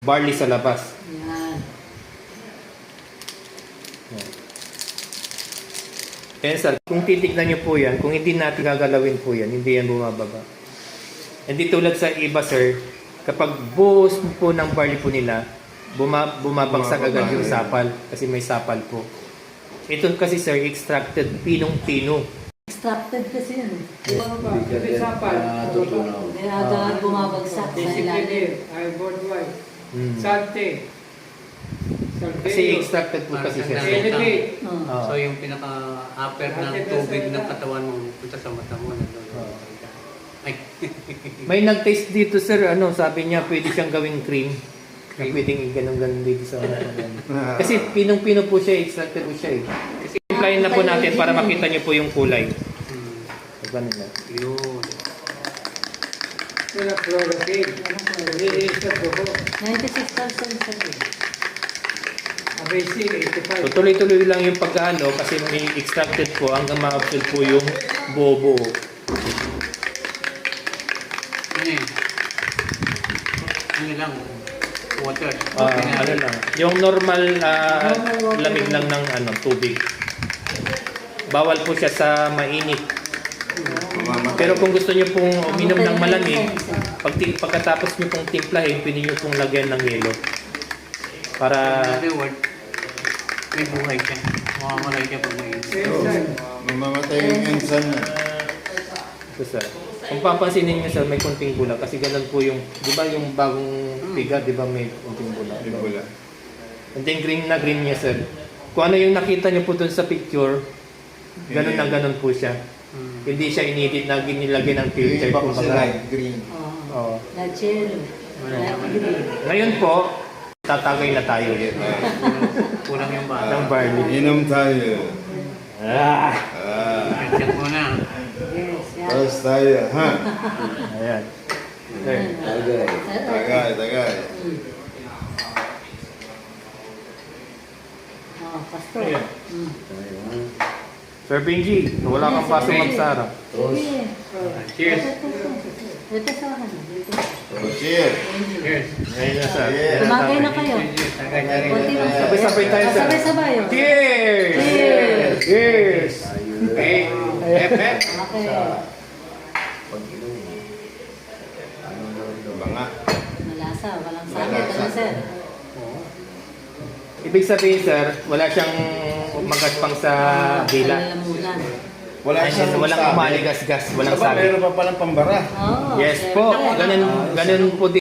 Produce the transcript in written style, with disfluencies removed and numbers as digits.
barley sa labas. Yan. Kaya sir, kung titignan nyo po yan, kung hindi natin gagalawin po yan, hindi yan bumababa. Hindi tulad sa iba sir, kapag buhos po ng barley po nila, bumabagsak agad yung sapal kasi may sapal po. Ito kasi sir, extracted pinong-pino. Extracted kasi yun. Kasi sapal. Kaya agad bumabagsak sa ilalim. Ay, Bordeaux. Hmm. Salte. Kasi extracted po kasi siya. Elevate. Oh. So yung pinaka-upper ng tubig ng katawan mo punta sa mata mo nandun. Ay. May nag-taste dito sir, sabi niya pwede siyang gawing cream. Na pwedeng ganun-ganun dito sa kasi pinong-pino po siya, extracted po siya eh. Kasi implayin na po natin para makita niyo po yung kulay. Ganun na. Yun. Wala fluorocane. Hindi sa buho. 96% sa Basic, 85. So tuloy-tuloy lang yung pagkano kasi may extracted po hanggang ma-absorb po yung buo-buo. Ano lang, water. Ano lang, yung normal lamig lang ng tubig. Bawal po siya sa mainit. Pero kung gusto niyo pong uminom ng malamig, pagkatapos niyo pong timplahin, pwede niyo pong lagyan ng yelo. Para In other words, may buhay siya. Mamamalay siya pag may Mamamatay yung ensan niya. ito sir. Kung papansinin niyo sir, may konting bula kasi ganun po yung, di ba yung bagong piga, di ba may konting bula? Wala. And then green na green niya sir. Kung ano yung nakita niyo po dun sa picture, ganun na ganun po siya. Hindi siya inedit na ginilagay ng filter. Iba ko kumbaga. light green. Oo. Lachero. Ngayon po, tatagay na tayo. kulang yung bata. Ng barley. Inom tayo. Ah! Check mo na. Yes, yan. Tapos tayo, ha? Ayan. Sir. Tagay, tagay. Oh, pastor. Ayan. Mm. Sir Benji, wala kang paso magsara. Sige. Cheers. Ito sa akin. Dito. Oh, cheers. Cheers. Ngayon na sir. Cheers. Tumagay na kayo. Konti lang. Sabay-sabay tayo sir. Sabay-sabay. Oh. Cheers! Cheers! Cheers! Okay. Okay. Banga. Malasa. Walang sakit. Ano, sir? Ibig sabihin sir, wala siyang magaspang sa dila. Kalalamunan. Wala siyang Walang sabi. umaligas-gas, walang Aba, sabi. meron pa palang pambara. Oh, Yes sir. po, ganun po din